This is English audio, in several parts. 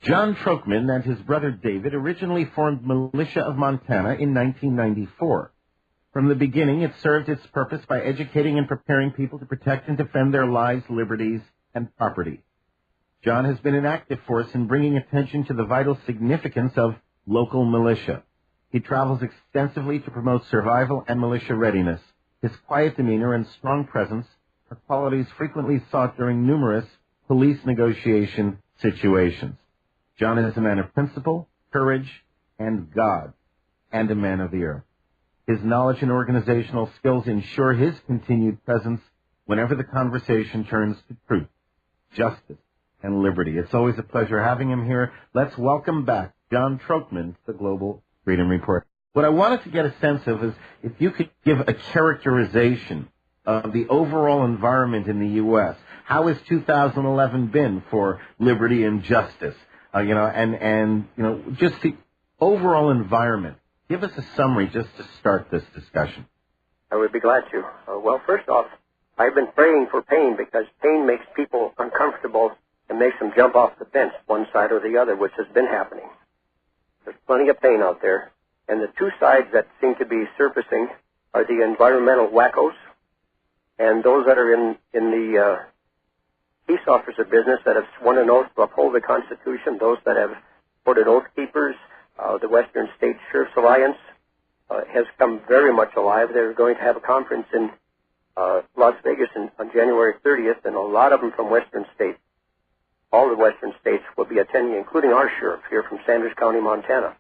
John Trochmann and his brother David originally formed Militia of Montana in 1994. From the beginning, it served its purpose by educating and preparing people to protect and defend their lives, liberties, and property. John has been an active force in bringing attention to the vital significance of local militia. He travels extensively to promote survival and militia readiness. His quiet demeanor and strong presence are qualities frequently sought during numerous police negotiation situations. John is a man of principle, courage, and God, and a man of the earth. His knowledge and organizational skills ensure his continued presence whenever the conversation turns to truth, justice, and liberty. It's always a pleasure having him here. Let's welcome back John Trochmann to the Global Freedom Report. What I wanted to get a sense of is if you could give a characterization of the overall environment in the U.S. How has 2011 been for liberty and justice? Just the overall environment. Give us a summary just to start this discussion. I would be glad to. Well, first off, I've been praying for pain because pain makes people uncomfortable and makes them jump off the fence, one side or the other, which has been happening. There's plenty of pain out there. And the two sides that seem to be surfacing are the environmental wackos and those that are in the peace officer business that have sworn an oath to uphold the Constitution, those that have voted oath keepers. The Western States Sheriff's Alliance has come very much alive. They're going to have a conference in Las Vegas on January 30th, and a lot of them from Western states. All the Western states will be attending, including our sheriff here from Sanders County, Montana.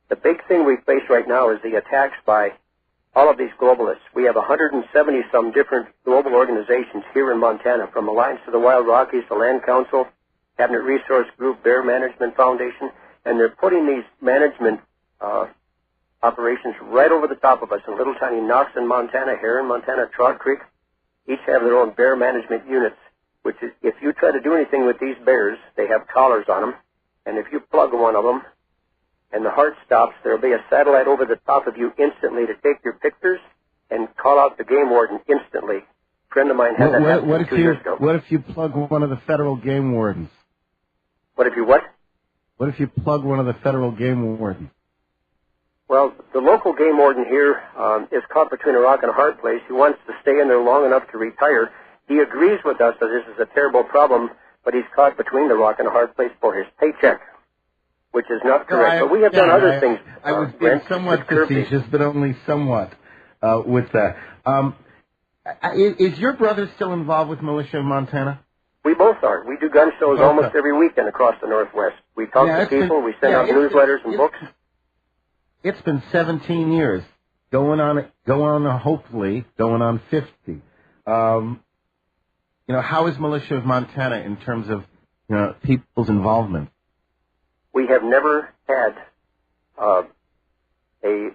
The big thing we face right now is the attacks by all of these globalists. We have 170-some different global organizations here in Montana, from Alliance to the Wild Rockies, the Land Council, Cabinet Resource Group, Bear Management Foundation, and they're putting these management operations right over the top of us in little tiny Knox in Montana, Heron, Montana, Trout Creek. Each have their own bear management units, which is, if you try to do anything with these bears, they have collars on them, and if you plug one of them and the heart stops, there'll be a satellite over the top of you instantly to take your pictures and call out the game warden instantly. A friend of mine had that happen 2 years ago. What if you plug one of the federal game wardens? What if you what? What if you plug one of the federal game wardens? Well, the local game warden here is caught between a rock and a hard place. He wants to stay in there long enough to retire. He agrees with us that this is a terrible problem, but he's caught between the rock and a hard place for his paycheck, which is not correct. But we have done other things. I was being somewhat facetious, but only somewhat with that. Is your brother still involved with Militia of Montana? We both are. We do gun shows almost every weekend across the Northwest. We talk to people. We send out newsletters and books. It's been 17 years, hopefully going on 50. How is Militia of Montana in terms of people's involvement? We have never had a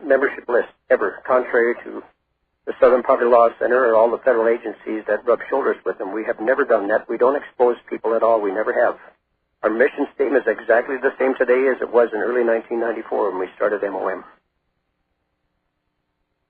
membership list ever, contrary to the Southern Poverty Law Center or all the federal agencies that rub shoulders with them. We have never done that. We don't expose people at all. We never have. Our mission statement is exactly the same today as it was in early 1994 when we started MOM.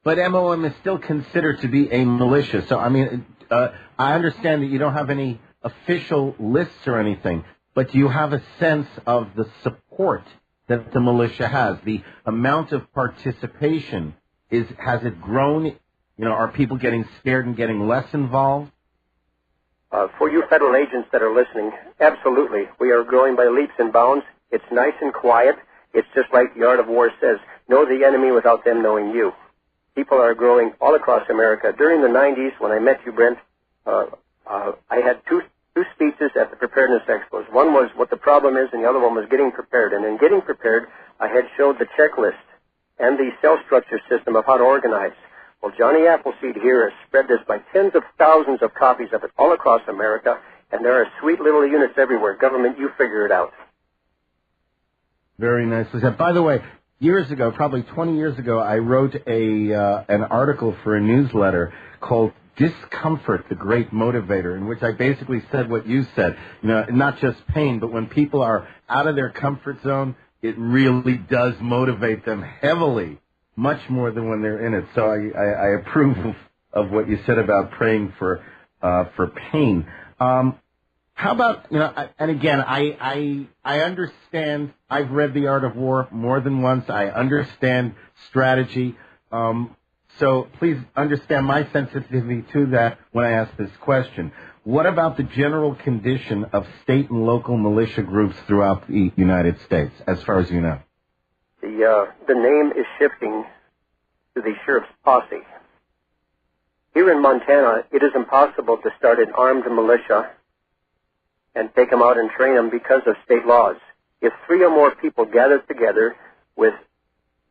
But MOM is still considered to be a militia. So, I understand that you don't have any official lists or anything, but do you have a sense of the support that the militia has? The amount of participation, has it grown? Are people getting scared and getting less involved? For you federal agents that are listening, absolutely. We are growing by leaps and bounds. It's nice and quiet. It's just like the Art of War says, know the enemy without them knowing you. People are growing all across America. During the 90s, when I met you, Brent, I had two speeches at the Preparedness Expos. One was what the problem is, and the other one was getting prepared. And in getting prepared, I had showed the checklist and the cell structure system of how to organize. Well, Johnny Appleseed here has spread this by tens of thousands of copies of it all across America, and there are sweet little units everywhere. Government, you figure it out. Very nicely said. By the way, years ago, probably 20 years ago, I wrote an article for a newsletter called Discomfort, the Great Motivator, in which I basically said what you said. Not just pain, but when people are out of their comfort zone, it really does motivate them heavily, much more than when they're in it. So I approve of what you said about praying for pain. How about, and again, I understand, I've read The Art of War more than once. I understand strategy. So please understand my sensitivity to that when I ask this question. What about the general condition of state and local militia groups throughout the United States, as far as you know? The name is shifting to the sheriff's posse. Here in Montana, it is impossible to start an armed militia and take them out and train them because of state laws. If 3 or more people gather together with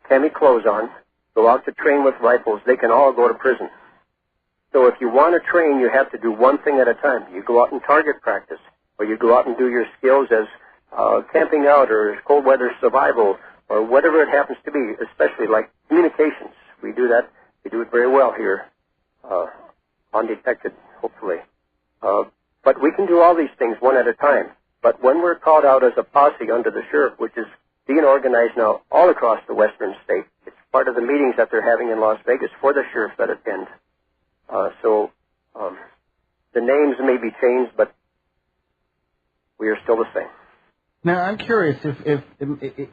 cami clothes on, go out to train with rifles, they can all go to prison. So if you want to train, you have to do one thing at a time. You go out and target practice, or you go out and do your skills as camping out or cold weather survival, or whatever it happens to be, especially like communications. We do that. We do it very well here, undetected, hopefully. But we can do all these things one at a time. But when we're called out as a posse under the sheriff, which is being organized now all across the western state, it's part of the meetings that they're having in Las Vegas for the sheriff that attend. So the names may be changed, but we are still the same. Now, I'm curious if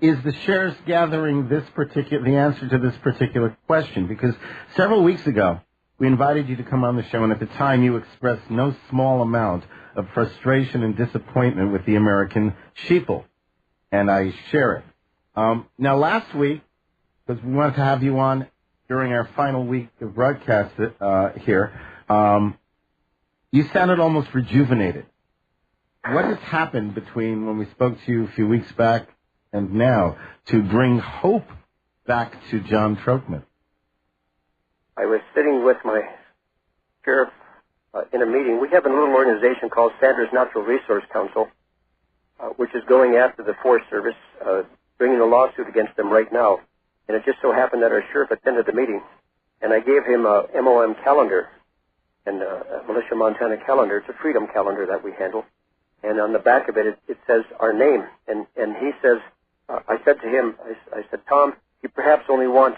is the sheriff's gathering the answer to this particular question, because several weeks ago we invited you to come on the show, and at the time you expressed no small amount of frustration and disappointment with the American sheeple, and I share it. Now, last week, because we wanted to have you on during our final week of broadcast here, you sounded almost rejuvenated. What has happened between when we spoke to you a few weeks back and now to bring hope back to John Trochmann? I was sitting with my sheriff in a meeting. We have a little organization called Sanders Natural Resource Council, which is going after the Forest Service, bringing a lawsuit against them right now. And it just so happened that our sheriff attended the meeting, and I gave him a MOM calendar, and a Militia Montana calendar. It's a freedom calendar that we handle. And on the back of it, it says our name. And he says, I said to him, I said, Tom, you perhaps only want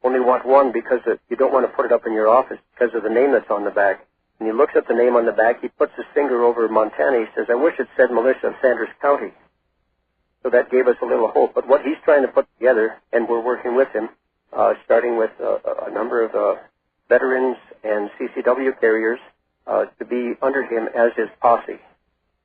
one because you don't want to put it up in your office because of the name that's on the back. And he looks at the name on the back. He puts his finger over Montana. He says, I wish it said Militia of Sanders County. So that gave us a little hope. But what he's trying to put together, and we're working with him, starting with a number of veterans and CCW carriers to be under him as his posse.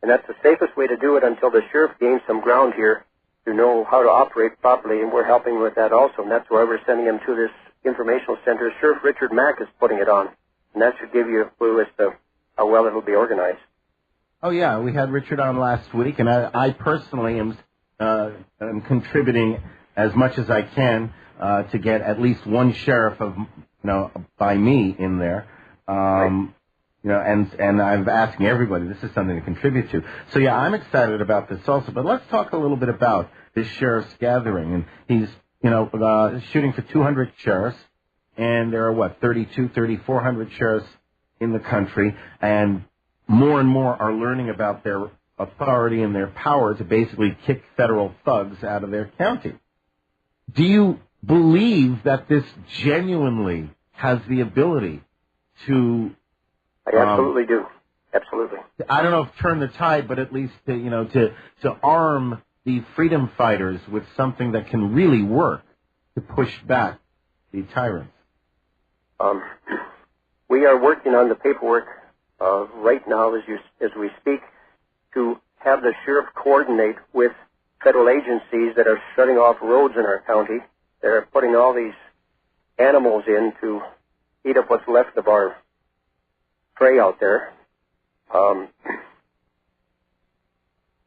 And that's the safest way to do it until the sheriff gains some ground here to know how to operate properly, and we're helping with that also. And that's why we're sending him to this informational center. Sheriff Richard Mack is putting it on, and that should give you a clue as to how well it'll be organized. Oh, yeah, we had Richard on last week, and I personally am contributing as much as I can to get at least one sheriff by me in there. Right. And I'm asking everybody. This is something to contribute to. So yeah, I'm excited about this also. But let's talk a little bit about this sheriff's gathering. And he's shooting for 200 sheriffs, and there are 3,400 sheriffs in the country, and more are learning about their authority and their power to basically kick federal thugs out of their county. Do you believe that this genuinely has the ability to... I absolutely do. Absolutely. I don't know if turn the tide, but at least to arm the freedom fighters with something that can really work to push back the tyrants. We are working on the paperwork right now as we speak to have the sheriff coordinate with federal agencies that are shutting off roads in our county. They're putting all these animals in to eat up what's left of our prey out there.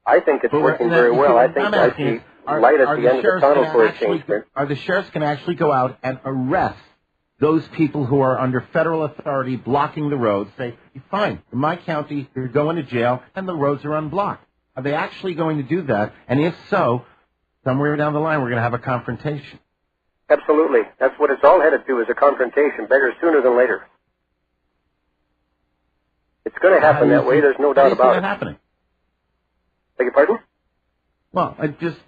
I think it's working very well. I think I see light at the end of the tunnel for a change. Are the sheriffs going to actually go out and arrest those people who are under federal authority blocking the roads? Say, fine, in my county, you're going to jail, and the roads are unblocked. Are they actually going to do that? And if so, somewhere down the line, we're going to have a confrontation. Absolutely. That's what it's all headed to, is a confrontation, better sooner than later. It's going to happen that way. There's no doubt about it. Happening? Beg your pardon? Well, I just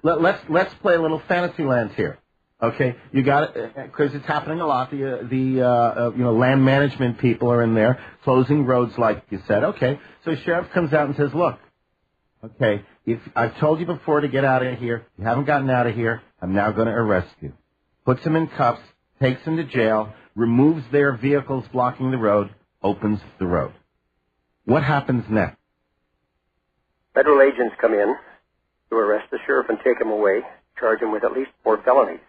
let's play a little fantasy land here. Okay, you got it, because it's happening a lot. Land management people are in there closing roads, like you said. Okay, so sheriff comes out and says, look, okay, if I've told you before to get out of here, you haven't gotten out of here, I'm now going to arrest you. Puts them in cuffs, takes them to jail, removes their vehicles blocking the road, opens the road. What happens next? Federal agents come in to arrest the sheriff and take him away, charge him with at least 4 felonies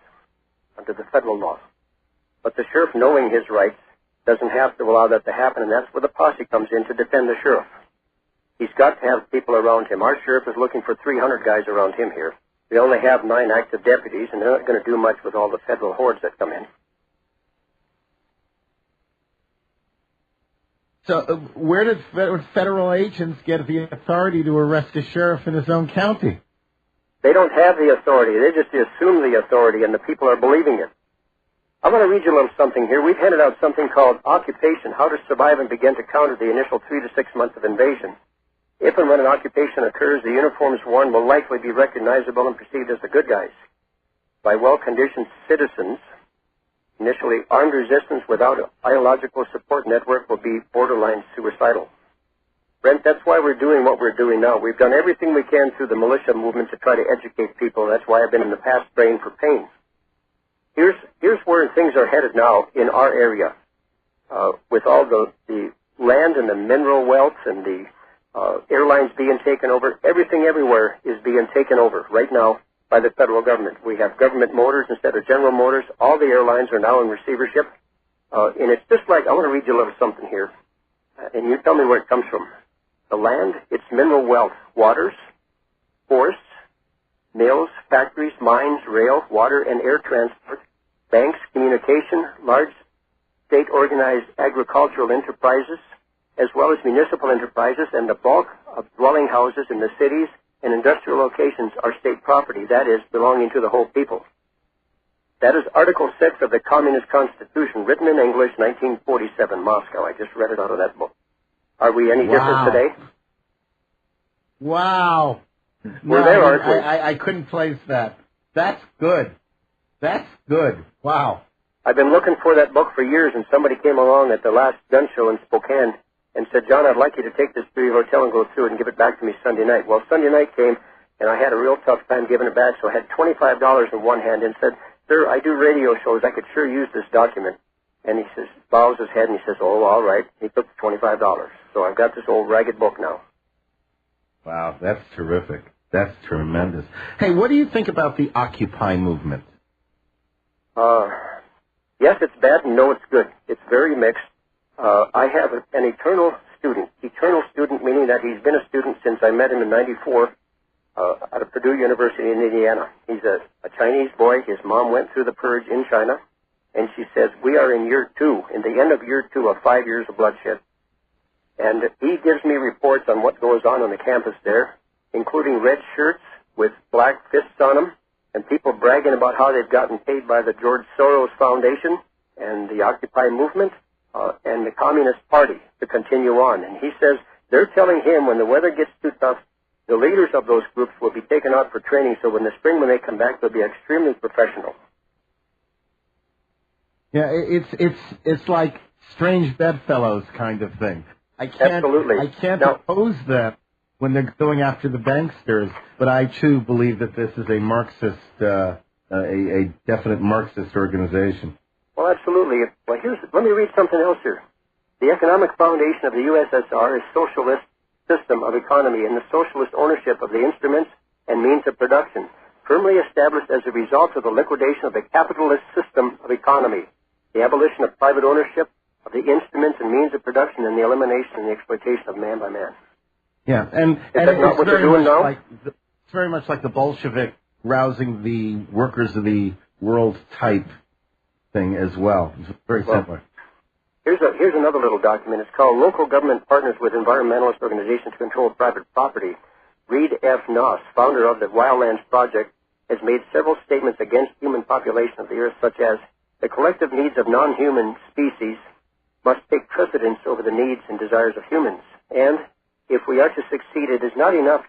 under the federal law. But the sheriff, knowing his rights, doesn't have to allow that to happen, and that's where the posse comes in to defend the sheriff. He's got to have people around him. Our sheriff is looking for 300 guys around him here. We only have 9 active deputies, and they're not going to do much with all the federal hordes that come in. So where did federal agents get the authority to arrest a sheriff in his own county? They don't have the authority. They just assume the authority, and the people are believing it. I want to read you a little something here. We've handed out something called Occupation, How to Survive and Begin to Counter the Initial 3 to 6 Months of Invasion. If and when an occupation occurs, the uniforms worn will likely be recognizable and perceived as the good guys by well-conditioned citizens. Initially, armed resistance without an ideological support network will be borderline suicidal. Brent, that's why we're doing what we're doing now. We've done everything we can through the militia movement to try to educate people. That's why I've been in the past praying for pain. Here's where things are headed now in our area. With all the land and the mineral wealth and the airlines being taken over, everything everywhere is being taken over right now by the federal government. We have government motors instead of General Motors. All the airlines are now in receivership. And it's just like, I want to read you a little something here. And you tell me where it comes from. The land, its mineral wealth, waters, forests, mills, factories, mines, rail, water, and air transport, banks, communication, large state-organized agricultural enterprises, as well as municipal enterprises, and the bulk of dwelling houses in the cities and industrial locations are state property, that is, belonging to the whole people. That is Article 6 of the Communist Constitution, written in English, 1947, Moscow. I just read it out of that book. Are we any different today? Wow. We're there, aren't we? I couldn't place that. That's good. That's good. Wow. I've been looking for that book for years, and somebody came along at the last gun show in Spokane and said, John, I'd like you to take this to your hotel and go through it and give it back to me Sunday night. Well, Sunday night came, and I had a real tough time giving it back, so I had $25 in one hand and said, sir, I do radio shows. I could sure use this document. And he says, bows his head, and he says, oh, all right. He took the $25. So I've got this old ragged book now. Wow, that's terrific. That's tremendous. Hey, what do you think about the Occupy movement? Yes, it's bad, and no, it's good. It's very mixed. I have an eternal student meaning that he's been a student since I met him in '94 at a Purdue University in Indiana. He's a Chinese boy. His mom went through the purge in China, and she says, we are in year 2, in the end of year 2 of 5 years of bloodshed. And he gives me reports on what goes on the campus there, including red shirts with black fists on them, and people bragging about how they've gotten paid by the George Soros Foundation and the Occupy movement and the Communist Party to continue on. And he says they're telling him when the weather gets too tough, the leaders of those groups will be taken out for training, so in the spring when they come back, they'll be extremely professional. Yeah, it's like strange bedfellows kind of thing. Absolutely. I can't oppose that when they're going after the banksters, but I too believe that this is a Marxist, a definite Marxist organization. Well, absolutely. Well, let me read something else here. The economic foundation of the USSR is socialist system of economy and the socialist ownership of the instruments and means of production, firmly established as a result of the liquidation of the capitalist system of economy, the abolition of private ownership of the instruments and means of production, and the elimination and the exploitation of man by man. Yeah, and that's not what they're doing now? It's very much like the Bolshevik rousing the workers of the world type thing as well. It's very similar. Here's another little document. It's called Local Government Partners with Environmentalist Organizations to Control Private Property. Reed F. Noss, founder of the Wildlands Project, has made several statements against human population of the earth, such as the collective needs of non-human species must take precedence over the needs and desires of humans. And if we are to succeed, it is not enough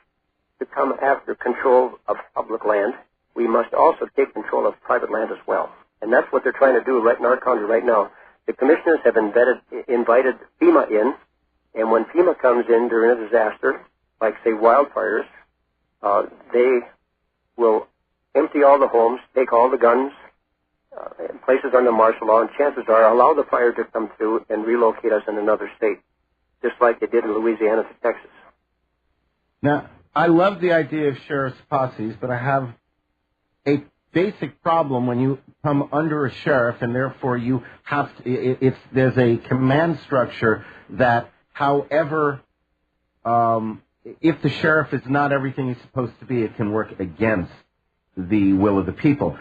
to come after control of public land. we must also take control of private land as well. And that's what they're trying to do right in our county right now. The commissioners have invited FEMA in, and when FEMA comes in during a disaster, like, say, wildfires, they will empty all the homes, take all the guns, places under martial law, and chances are allow the fire to come through and relocate us in another state, just like they did in Louisiana to Texas. Now, I love the idea of sheriff's posses, but I have a basic problem when you come under a sheriff, and therefore you have to, there's a command structure that, however, if the sheriff is not everything he's supposed to be, it can work against the will of the people.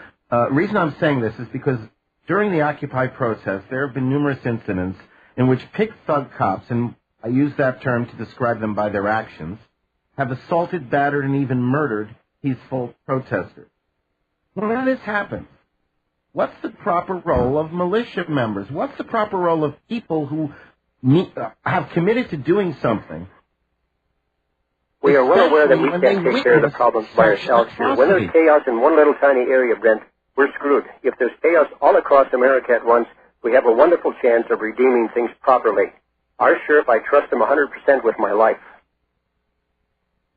Reason I'm saying this is because during the Occupy protest, there have been numerous incidents in which picked thug cops, and I use that term to describe them by their actions, have assaulted, battered, and even murdered peaceful protesters. When this happens, what's the proper role of militia members? What's the proper role of people who have committed to doing something? We are well aware that we can't take care of the problems by ourselves here. When there's chaos in one little tiny area, Brent, we're screwed. If there's chaos all across America at once, we have a wonderful chance of redeeming things properly. Our sheriff, I trust him 100% with my life.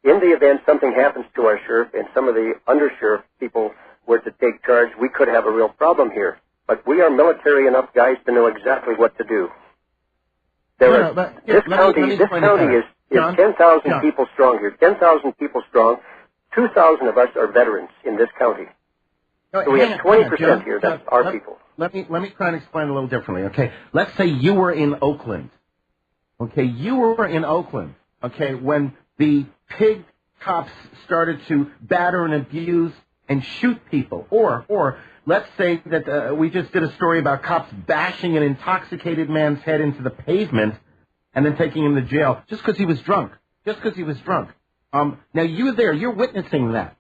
In the event something happens to our sheriff and some of the undersheriff people were to take charge, we could have a real problem here. But we are military enough guys to know exactly what to do. This county is 10,000 people strong here. 10,000 people strong. 2,000 of us are veterans in this county. So we have 20% here. That's our people. Let me try and explain a little differently. Okay, let's say you were in Oakland. Okay, you were in Oakland. Okay, when the pig cops started to batter and abuse and shoot people, or let's say that we just did a story about cops bashing an intoxicated man's head into the pavement and then taking him to jail just because he was drunk. Now you're there, you're witnessing that.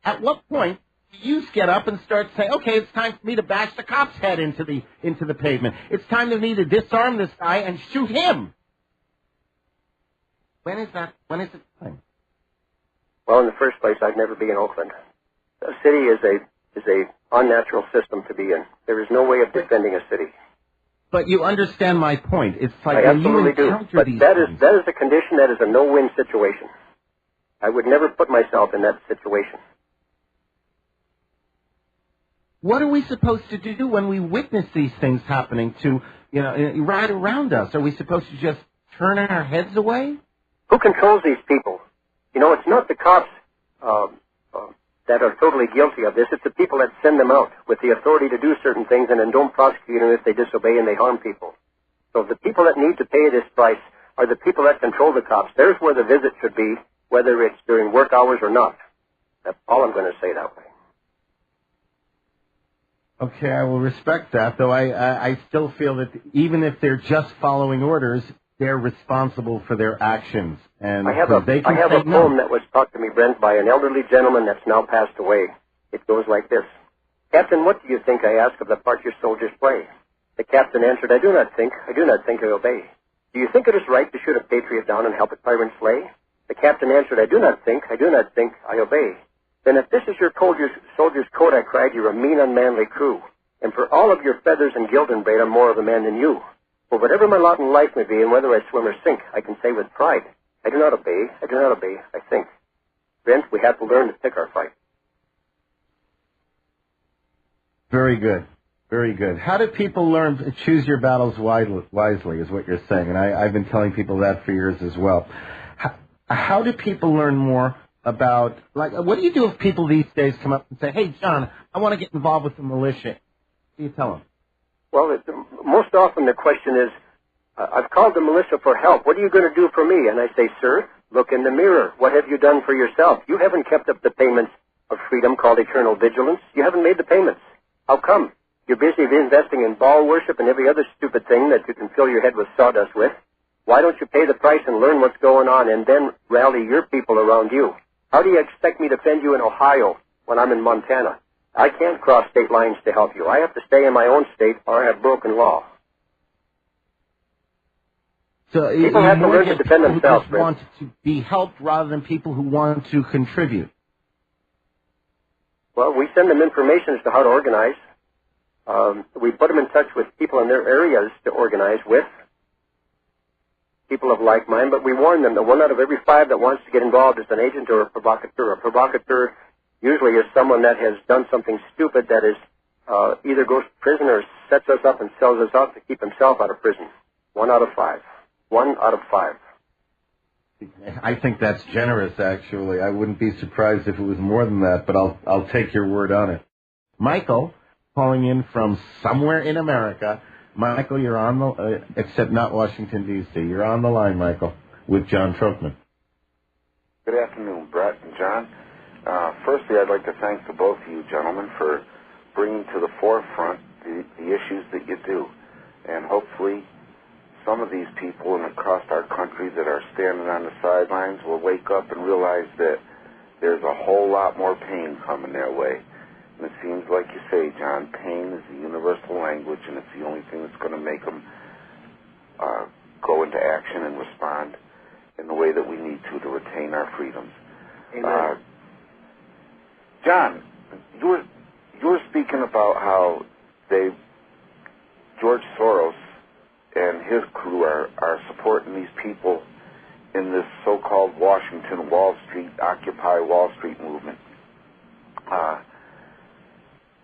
At what point do you get up and start saying, okay, it's time for me to bash the cop's head into the pavement. It's time for me to disarm this guy and shoot him. When is it time? Well, in the first place, I'd never be in Oakland. A city is a unnatural system to be in. There is no way of defending a city. But you understand my point. It's like I when you absolutely do. encounter But these that things. is a condition that is a no-win situation. I would never put myself in that situation. What are we supposed to do when we witness these things happening right around us? Are we supposed to just turn our heads away? Who controls these people? It's not the cops that are totally guilty of this. It's the people that send them out with the authority to do certain things and then don't prosecute them if they disobey and they harm people. So the people that need to pay this price are the people that control the cops. There's where the visit should be, whether it's during work hours or not. That's all I'm going to say that way. Okay, I will respect that, though I still feel that even if they're just following orders, they're responsible for their actions. And I have a poem that was taught to me, Brent, by an elderly gentleman that's now passed away. It goes like this. Captain, what do you think I ask of the part your soldiers play? The captain answered, I do not think I obey. Do you think it is right to shoot a patriot down and help a tyrant slay? The captain answered, I do not think I obey. Then if this is your soldier's code, I cried, you're a mean, unmanly crew. And for all of your feathers and gilt and braid, I'm more of a man than you. For whatever my lot in life may be, and whether I swim or sink, I can say with pride, I do not obey, I think. Brent, we have to learn to pick our fight. Very good. Very good. How do people learn to choose your battles wisely, is what you're saying. And I've been telling people that for years as well. How do people learn more about, what do you do if people these days come up and say, hey, John, I want to get involved with the militia? What do you tell them? Well, most often the question is, I've called the militia for help. What are you going to do for me? And I say, sir, look in the mirror. What have you done for yourself? You haven't kept up the payments of freedom called eternal vigilance. You haven't made the payments. How come? You're busy investing in Baal worship and every other stupid thing that you can fill your head with sawdust with. Why don't you pay the price and learn what's going on and then rally your people around you? How do you expect me to defend you in Ohio when I'm in Montana? I can't cross state lines to help you. I have to stay in my own state or I have broken law. So people have to learn to defend themselves. People want to be helped rather than people who want to contribute. Well, we send them information as to how to organize. We put them in touch with people in their areas to organize with, people of like mind, but we warn them that 1 out of every 5 that wants to get involved is an agent or a provocateur. A provocateur usually is someone that has done something stupid that is either goes to prison or sets us up and sells us out to keep himself out of prison. 1 out of 5. 1 out of 5. I think that's generous, actually. I wouldn't be surprised if it was more than that, but I'll take your word on it. Michael, calling in from somewhere in America. Michael, you're on the, except not Washington, D.C. You're on the line, Michael, with John Trochmann. Good afternoon, Brett and John. Firstly, I'd like to thank the both of you gentlemen for bringing to the forefront the issues that you do. And hopefully some of these people across our country that are standing on the sidelines will wake up and realize that there's a whole lot more pain coming their way. And it seems like you say, John, pain is the universal language, and it's the only thing that's going to make them go into action and respond in the way that we need to retain our freedoms. Amen. John, you were speaking about how George Soros and his crew are supporting these people in this so-called Washington Wall Street, Occupy Wall Street movement.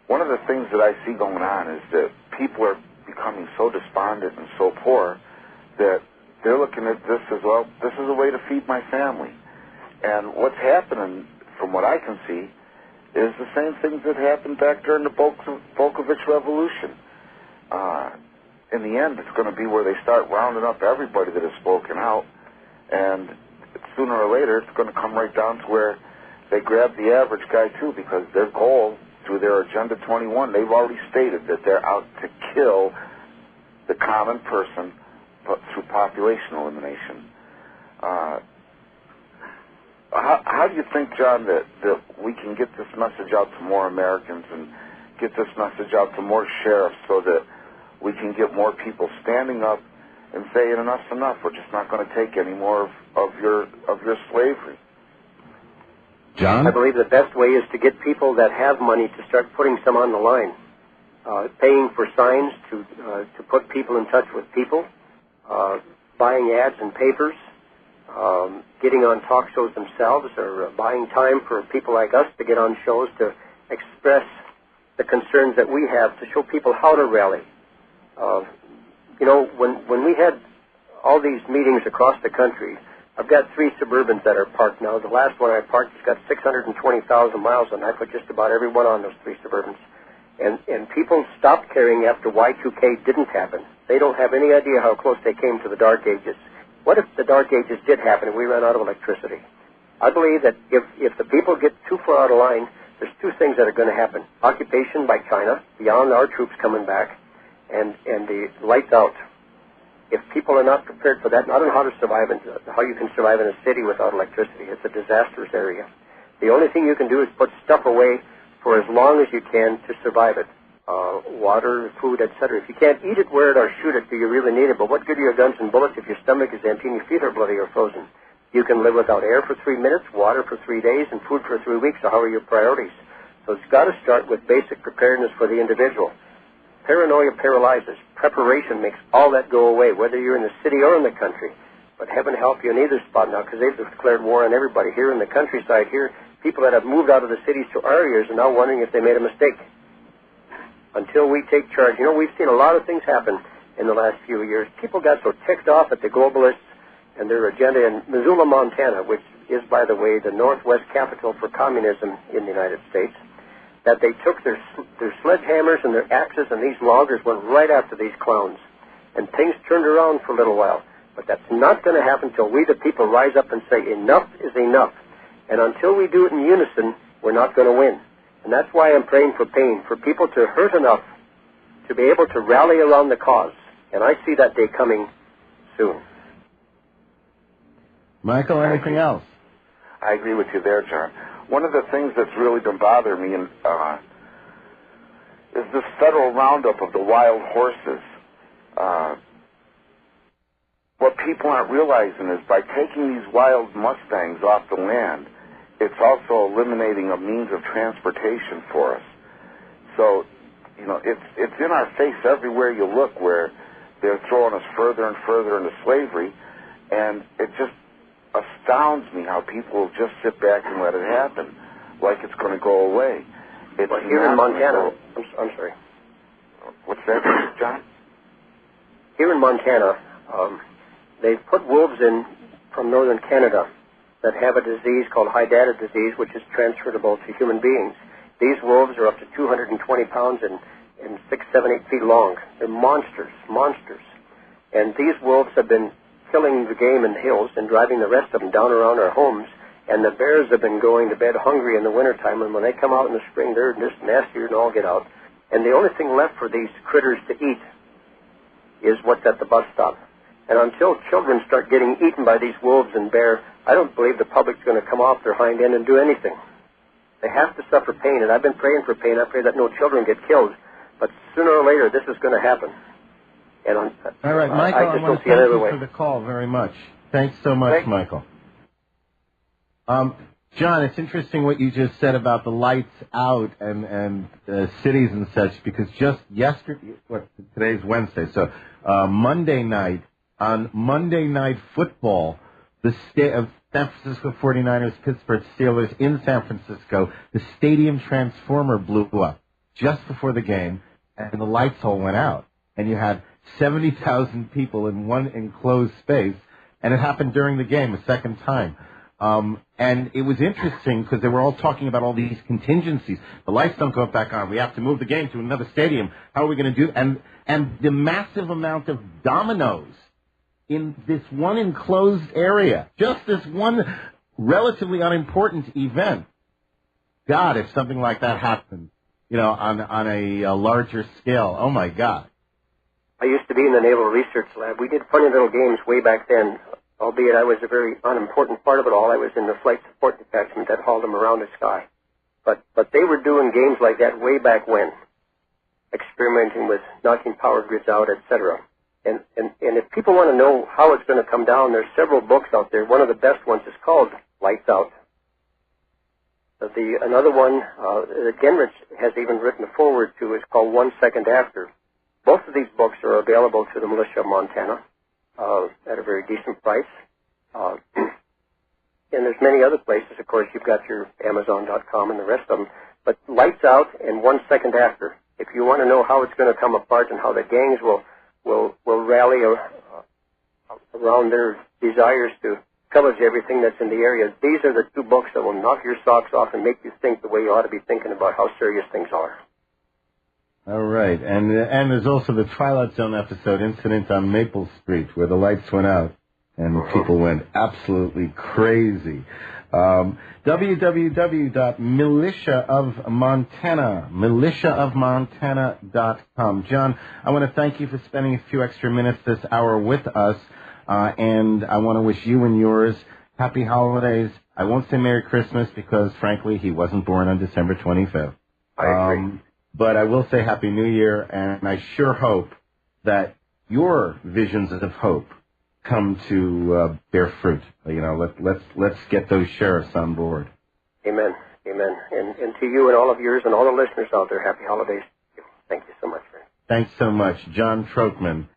One of the things that I see going on is that people are becoming so despondent and so poor that they're looking at this as, well, this is a way to feed my family. And what's happening, from what I can see, is the same things that happened back during the Bolshevik Revolution. In the end, it's going to be where they start rounding up everybody that has spoken out, and sooner or later, it's going to come right down to where they grab the average guy, too, because their goal, through their Agenda 21, they've already stated that they're out to kill the common person through population elimination. How do you think, John, that we can get this message out to more Americans and get this message out to more sheriffs so that we can get more people standing up and saying enough's enough? We're just not going to take any more of your slavery. John? I believe the best way is to get people that have money to start putting some on the line, paying for signs to put people in touch with people, buying ads in papers, getting on talk shows themselves, or buying time for people like us to get on shows to express the concerns that we have, to show people how to rally. When we had all these meetings across the country, I've got 3 Suburbans that are parked now. The last one I parked has got 620,000 miles on it. I put just about every one on those 3 Suburbans. And people stopped caring after Y2K didn't happen. They don't have any idea how close they came to the Dark Ages. What if the Dark Ages did happen and we ran out of electricity? I believe that if the people get too far out of line, there's 2 things that are going to happen. Occupation by China, beyond our troops coming back, and the lights out. If people are not prepared for that, I don't know how you can survive in a city without electricity. It's a disastrous area. The only thing you can do is put stuff away for as long as you can to survive it. Water, food, etc. If you can't eat it, wear it, or shoot it, do you really need it? But what good are your guns and bullets if your stomach is empty and your feet are bloody or frozen? You can live without air for 3 minutes, water for 3 days, and food for 3 weeks. So how are your priorities? So it's got to start with basic preparedness for the individual. Paranoia paralyzes. Preparation makes all that go away, whether you're in the city or in the country. But heaven help you in either spot now, because they've declared war on everybody. Here in the countryside, here, people that have moved out of the cities to our areas are now wondering if they made a mistake. Until we take charge. We've seen a lot of things happen in the last few years. People got so ticked off at the globalists and their agenda in Missoula, Montana, which is, by the way, the northwest capital for communism in the United States, that they took their sledgehammers and their axes, and these loggers went right after these clowns. And things turned around for a little while. But that's not going to happen until we, the people, rise up and say enough is enough. And until we do it in unison, we're not going to win. And that's why I'm praying for pain, for people to hurt enough to be able to rally around the cause. And I see that day coming soon. Michael, anything else? I agree with you there, John. One of the things that's really been bothering me is this federal roundup of the wild horses. What people aren't realizing is by taking these wild Mustangs off the land, it's also eliminating a means of transportation for us. So, it's in our face everywhere you look, where they're throwing us further and further into slavery, and it just astounds me how people just sit back and let it happen, like it's going to go away. Well, here in Montana, I'm sorry. What's that, John? Here in Montana, they put wolves in from northern Canada that have a disease called hydata disease, which is transferable to human beings. These wolves are up to 220 pounds and 6, 7, 8 feet long. They're monsters. And these wolves have been killing the game in the hills and driving the rest of them down around our homes. And the bears have been going to bed hungry in the wintertime, and when they come out in the spring, they're just nastier than all get out. And the only thing left for these critters to eat is what's at the bus stop. And until children start getting eaten by these wolves and bear, I don't believe the public's going to come off their hind end and do anything. They have to suffer pain, and I've been praying for pain. I pray that no children get killed. But sooner or later, this is going to happen. And all right, Michael, I want to thank you for the call very much. Thanks so much, Michael. John, it's interesting what you just said about the lights out and cities and such, because just yesterday, today's Wednesday, so Monday night, on Monday Night Football, the state of San Francisco 49ers, Pittsburgh Steelers in San Francisco, the stadium transformer blew up just before the game, and the lights all went out. And you had 70,000 people in one enclosed space, and it happened during the game a second time. And it was interesting because they were all talking about all these contingencies. The lights don't go back on. We have to move the game to another stadium. How are we going to do? And the massive amount of dominoes in this one enclosed area, just this one relatively unimportant event. God, if something like that happened, on a larger scale, oh my God. I used to be in the Naval Research Lab. We did funny little games way back then, albeit I was a very unimportant part of it all. I was in the flight support detachment that hauled them around the sky. But they were doing games like that way back when, experimenting with knocking power grids out, etc. And if people want to know how it's going to come down, there's several books out there. One of the best ones is called Lights Out. Another one that Genrich has even written a foreword to is called 1 Second After. Both of these books are available to the militia of Montana at a very decent price. And there's many other places. Of course, you've got your Amazon.com and the rest of them. But Lights Out and 1 Second After. If you want to know how it's going to come apart and how the gangs will rally around their desires to pillage everything that's in the area, these are the two books that will knock your socks off and make you think the way you ought to be thinking about how serious things are. All right, and there's also the Twilight Zone episode, Incident on Maple Street, where the lights went out and people went absolutely crazy. militiaofmontana.com. John, I want to thank you for spending a few extra minutes this hour with us, and I want to wish you and yours happy holidays. I won't say Merry Christmas because, frankly, he wasn't born on December 25th. I agree. But I will say Happy New Year, and I sure hope that your visions of hope come to bear fruit. Let's get those sheriffs on board. Amen. Amen. And to you and all of yours and all the listeners out there, happy holidays. Thank you so much, man. Thanks so much. John Trochmann,